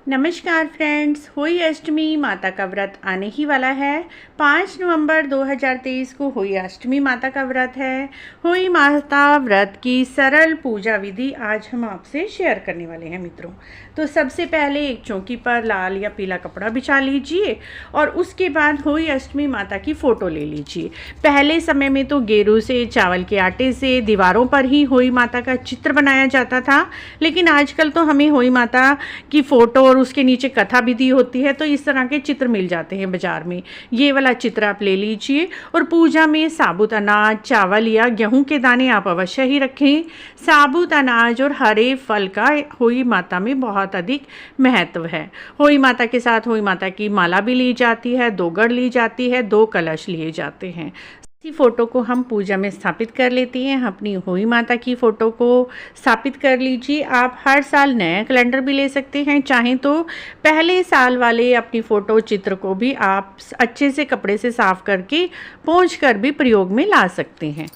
नमस्कार फ्रेंड्स, होली अष्टमी माता का व्रत आने ही वाला है। 5 नवंबर 2023 को होली अष्टमी माता का व्रत है। होली माता व्रत की सरल पूजा विधि आज हम आपसे शेयर करने वाले हैं मित्रों। तो सबसे पहले एक चौकी पर लाल या पीला कपड़ा बिछा लीजिए और उसके बाद होली अष्टमी माता की फ़ोटो ले लीजिए। पहले समय में तो गेरू से, चावल के आटे से दीवारों पर ही होली माता का चित्र बनाया जाता था, लेकिन आजकल तो हमें होली माता की फ़ोटो और उसके नीचे कथा भी दी होती है, तो इस तरह के चित्र मिल जाते हैं बाज़ार में। ये वाला चित्र आप ले लीजिए और पूजा में साबुत अनाज, चावल या गेहूं के दाने आप अवश्य ही रखें। साबुत अनाज और हरे फल का होली माता में बहुत अधिक महत्व है। होली माता के साथ होली माता की माला भी ली जाती है, 2 गढ़ ली जाती है, 2 कलश लिए जाते हैं। इसी फ़ोटो को हम पूजा में स्थापित कर लेती हैं। अपनी होली माता की फ़ोटो को स्थापित कर लीजिए। आप हर साल नया कैलेंडर भी ले सकते हैं, चाहें तो पहले साल वाले अपनी फ़ोटो चित्र को भी आप अच्छे से कपड़े से साफ़ करके पोंछ कर भी प्रयोग में ला सकते हैं।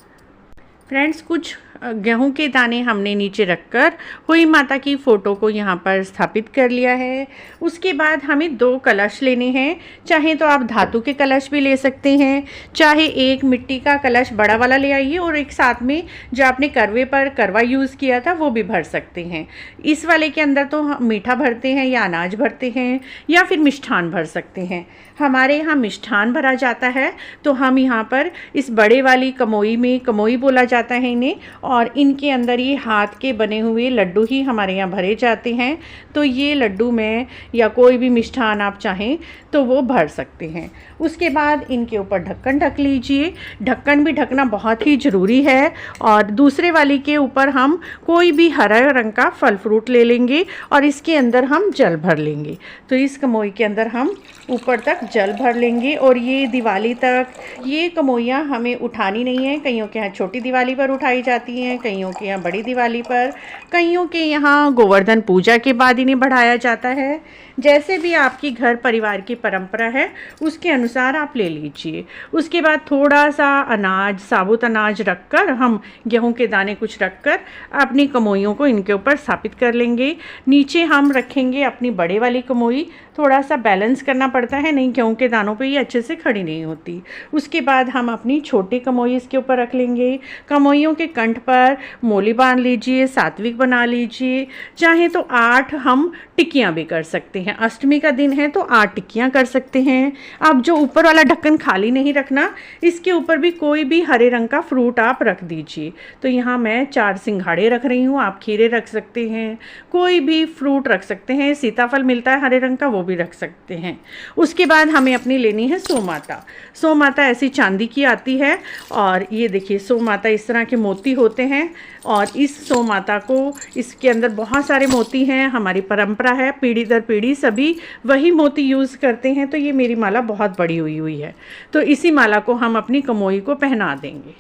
फ्रेंड्स, कुछ गेहूं के दाने हमने नीचे रखकर होली माता की फ़ोटो को यहाँ पर स्थापित कर लिया है। उसके बाद हमें 2 कलश लेने हैं। चाहे तो आप धातु के कलश भी ले सकते हैं, चाहे एक मिट्टी का कलश बड़ा वाला ले आइए और एक साथ में जो आपने करवे पर करवा यूज़ किया था वो भी भर सकते हैं। इस वाले के अंदर तो हम मीठा भरते हैं या अनाज भरते हैं या फिर मिष्ठान भर सकते हैं। हमारे यहाँ मिष्ठान भरा जाता है, तो हम यहाँ पर इस बड़े वाली कमोई में, कमोई बोला जाता है इन्हें, और इनके अंदर ये हाथ के बने हुए लड्डू ही हमारे यहाँ भरे जाते हैं। तो ये लड्डू में या कोई भी मिष्ठान आप चाहें तो वो भर सकते हैं। उसके बाद इनके ऊपर ढक्कन ढक लीजिए। ढक्कन भी ढकना बहुत ही ज़रूरी है। और दूसरे वाली के ऊपर हम कोई भी हरा रंग का फल फ्रूट ले लेंगे और इसके अंदर हम जल भर लेंगे। तो इस कमोई के अंदर हम ऊपर तक जल भर लेंगे और ये दिवाली तक ये कमोइयाँ हमें उठानी नहीं है। कईयों के यहाँ छोटी दिवाली पर उठाई जाती हैं, कईयों के यहाँ बड़ी दिवाली पर, कईयों के यहाँ गोवर्धन पूजा के बाद इन्हें बढ़ाया जाता है। जैसे भी आपकी घर परिवार की परंपरा है उसके अनुसार आप ले लीजिए। उसके बाद थोड़ा सा अनाज, साबुत अनाज रखकर, हम गेहूं के दाने कुछ रखकर अपनी कमोइयों को इनके ऊपर स्थापित कर लेंगे। नीचे हम रखेंगे अपनी बड़े वाली कमोई। थोड़ा सा बैलेंस करना पड़ता है, नहीं गेहूं के दानों पे ये अच्छे से खड़ी नहीं होती। उसके बाद हम अपनी छोटी कमोई इसके ऊपर रख लेंगे। कमोइयों के कंठ पर मोली बांध लीजिए, सात्विक बना लीजिए। चाहे तो 8 हम टिक्कियाँ भी कर सकते हैं। अष्टमी का दिन है तो 8 टिक्कियाँ कर सकते हैं। अब जो ऊपर वाला ढक्कन खाली नहीं रखना, इसके ऊपर भी कोई भी हरे रंग का फ्रूट आप रख दीजिए। तो यहाँ मैं 4 सिंघाड़े रख रही हूँ, आप खीरे रख सकते हैं, कोई भी फ्रूट रख सकते हैं। सीताफल मिलता है हरे रंग का, वो भी रख सकते हैं। उसके बाद हमें अपनी लेनी है सो माता। सो माता ऐसी चांदी की आती है और ये देखिए सो माता इस तरह के मोती होते हैं और इस सो माता को, इसके अंदर बहुत सारे मोती हैं। हमारी परंपरा है, पीढ़ी दर पीढ़ी सभी वही मोती यूज़ करते हैं। तो ये मेरी माला बहुत बड़ी हुई है, तो इसी माला को हम अपनी कमोई को पहना देंगे।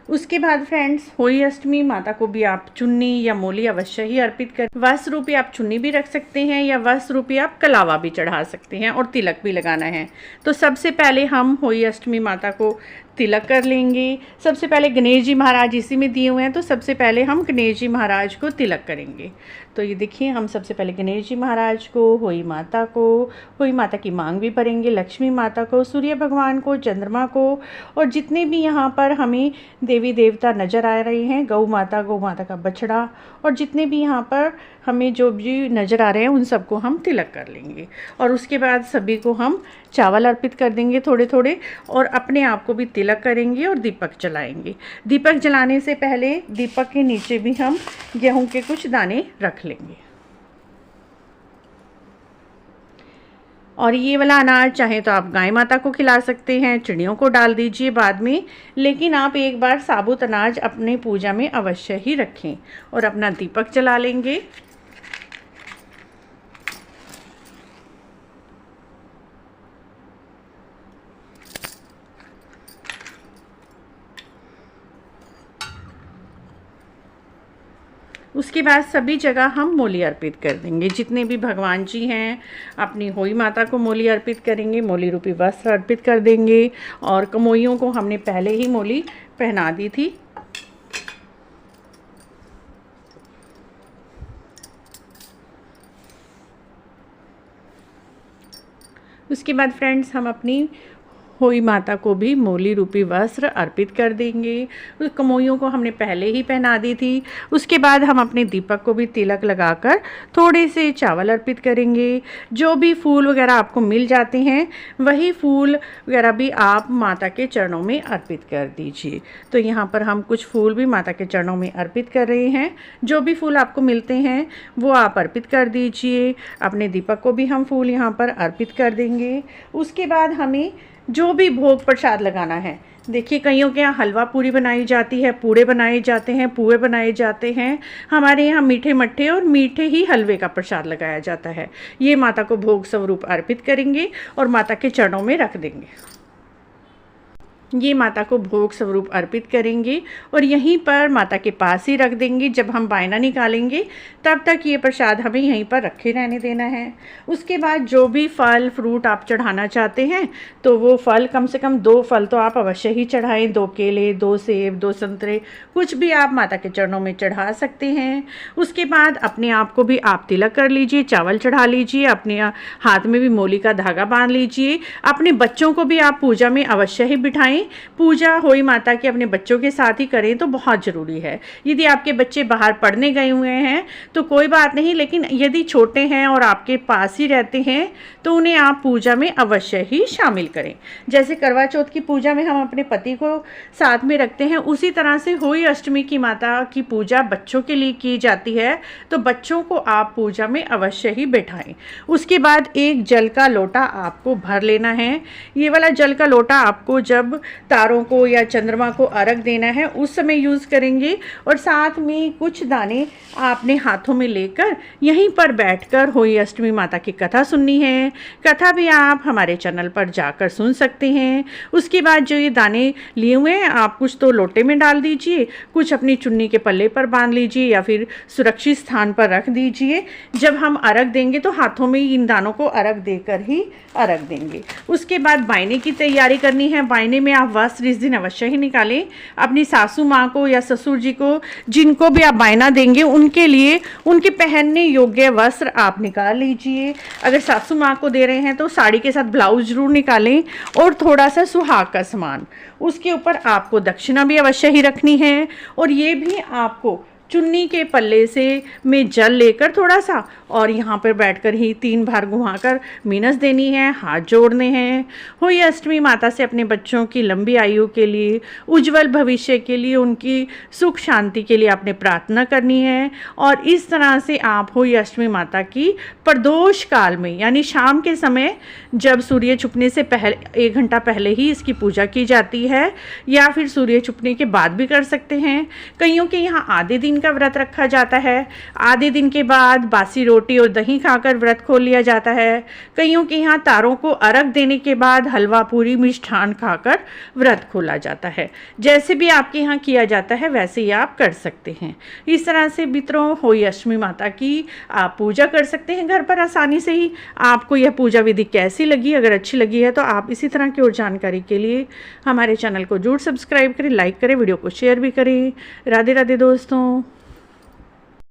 उसके बाद फ्रेंड्स, होली अष्टमी माता को भी आप चुन्नी या मोली अवश्य ही अर्पित कर। वस्त्र रूपी आप चुन्नी भी रख सकते हैं या वस्त्र रूपी आप कलावा भी चढ़ा सकते हैं और तिलक भी लगाना है। तो सबसे पहले हम होली अष्टमी माता को तिलक कर लेंगे। सबसे पहले गणेश जी महाराज इसी में दिए हुए हैं, तो सबसे पहले हम गणेश जी महाराज को तिलक करेंगे। तो ये देखिए, हम सबसे पहले गणेश जी महाराज को, होली माता को, होली माता की मांग भी भरेंगे, लक्ष्मी माता को, सूर्य भगवान को, चंद्रमा को, और जितने भी यहाँ पर हमें देवी देवता नज़र आ रहे हैं, गौ माता का बछड़ा, और जितने भी यहाँ पर हमें जो भी नज़र आ रहे हैं उन सबको हम तिलक कर लेंगे। और उसके बाद सभी को हम चावल अर्पित कर देंगे थोड़े थोड़े, और अपने आप को भी तिलक करेंगे और दीपक जलाएंगे। दीपक जलाने से पहले दीपक के नीचे भी हम गेहूं के कुछ दाने रख लेंगे। और ये वाला अनाज चाहे तो आप गाय माता को खिला सकते हैं, चिड़ियों को डाल दीजिए बाद में, लेकिन आप एक बार साबुत अनाज अपने पूजा में अवश्य ही रखें और अपना दीपक जला लेंगे। उसके बाद सभी जगह हम मोली अर्पित कर देंगे। जितने भी भगवान जी हैं अपनी होली माता को मोली अर्पित करेंगे, मोली रूपी वस्त्र अर्पित कर देंगे। और कमोइयों को हमने पहले ही मोली पहना दी थी। उसके बाद फ्रेंड्स हम अपनी होई माता को भी मोली रूपी वस्त्र अर्पित कर देंगे। उस कमोइयों को हमने पहले ही पहना दी थी। उसके बाद हम अपने दीपक को भी तिलक लगाकर थोड़े से चावल अर्पित करेंगे। जो भी फूल वगैरह आपको मिल जाते हैं वही फूल वगैरह भी आप माता के चरणों में अर्पित कर दीजिए। तो यहाँ पर हम कुछ फूल भी माता के चरणों में अर्पित कर रहे हैं। जो भी फूल आपको मिलते हैं वो आप अर्पित कर दीजिए। अपने दीपक को भी हम फूल यहाँ पर अर्पित कर देंगे। उसके बाद हमें जो भी भोग प्रसाद लगाना है, देखिए कईयों के यहाँ हलवा पूरी बनाई जाती है, पूड़े बनाए जाते हैं, पुए बनाए जाते हैं। हमारे यहाँ मीठे मट्ठे और मीठे ही हलवे का प्रसाद लगाया जाता है। ये माता को भोग स्वरूप अर्पित करेंगे और माता के चरणों में रख देंगे। ये माता को भोग स्वरूप अर्पित करेंगे और यहीं पर माता के पास ही रख देंगे। जब हम बायना निकालेंगे तब तक ये प्रसाद हमें यहीं पर रखे रहने देना है। उसके बाद जो भी फल फ्रूट आप चढ़ाना चाहते हैं तो वो फल, कम से कम 2 फल तो आप अवश्य ही चढ़ाएं। 2 केले, 2 सेब, 2 संतरे, कुछ भी आप माता के चरणों में चढ़ा सकते हैं। उसके बाद अपने आप को भी आप तिलक कर लीजिए, चावल चढ़ा लीजिए, अपने हाथ में भी मोली का धागा बांध लीजिए। अपने बच्चों को भी आप पूजा में अवश्य ही बिठाएं। पूजा होई माता की अपने बच्चों के साथ ही करें तो बहुत ज़रूरी है। यदि आपके बच्चे बाहर पढ़ने गए हुए हैं तो कोई बात नहीं, लेकिन यदि छोटे हैं और आपके पास ही रहते हैं तो उन्हें आप पूजा में अवश्य ही शामिल करें। जैसे करवा चौथ की पूजा में हम अपने पति को साथ में रखते हैं, उसी तरह से होई अष्टमी की माता की पूजा बच्चों के लिए की जाती है, तो बच्चों को आप पूजा में अवश्य ही बैठाएं। उसके बाद एक जल का लोटा आपको भर लेना है। ये वाला जल का लोटा आपको जब तारों को या चंद्रमा को अर्घ देना है उस समय यूज़ करेंगे। और साथ में कुछ दाने आपने हाथों में लेकर यहीं पर बैठकर होई अष्टमी माता की कथा सुननी है। कथा भी आप हमारे चैनल पर जाकर सुन सकते हैं। उसके बाद जो ये दाने लिए हुए हैं आप कुछ तो लोटे में डाल दीजिए, कुछ अपनी चुन्नी के पल्ले पर बांध लीजिए या फिर सुरक्षित स्थान पर रख दीजिए। जब हम अर्घ देंगे तो हाथों में इन दानों को अर्घ देकर ही अर्घ देंगे। उसके बाद बायने की तैयारी करनी है। बायने में आप वस्त्र इस दिन अवश्य ही निकालें। अपनी सासू माँ को या ससुर जी को, जिनको भी आप बायना देंगे, उनके लिए उनके पहनने योग्य वस्त्र आप निकाल लीजिए। अगर सासू माँ को दे रहे हैं तो साड़ी के साथ ब्लाउज जरूर निकालें और थोड़ा सा सुहाग का सामान। उसके ऊपर आपको दक्षिणा भी अवश्य ही रखनी है और ये भी आपको चुन्नी के पल्ले से में जल लेकर थोड़ा सा और यहाँ पर बैठकर ही 3 बार घुमाकर मीनस देनी है, हाथ जोड़ने हैं। होई अष्टमी माता से अपने बच्चों की लंबी आयु के लिए, उज्जवल भविष्य के लिए, उनकी सुख शांति के लिए आपने प्रार्थना करनी है। और इस तरह से आप होई अष्टमी माता की प्रदोष काल में, यानी शाम के समय जब सूर्य छुपने से पहले 1 घंटा पहले ही इसकी पूजा की जाती है, या फिर सूर्य छुपने के बाद भी कर सकते हैं। कईयों के यहाँ आधे दिन का व्रत रखा जाता है, आधे दिन के बाद बासी रोटी और दही खाकर व्रत खोल लिया जाता है। कईयों के यहाँ तारों को अर्घ देने के बाद हलवा पूरी मिष्ठान खाकर व्रत खोला जाता है। जैसे भी आपके यहाँ किया जाता है वैसे ही आप कर सकते हैं। इस तरह से मित्रों होई अष्टमी माता की आप पूजा कर सकते हैं घर पर आसानी से ही। आपको यह पूजा विधि कैसी लगी? अगर अच्छी लगी है तो आप इसी तरह की और जानकारी के लिए हमारे चैनल को जरूर सब्सक्राइब करें, लाइक करें, वीडियो को शेयर भी करें। राधे राधे दोस्तों।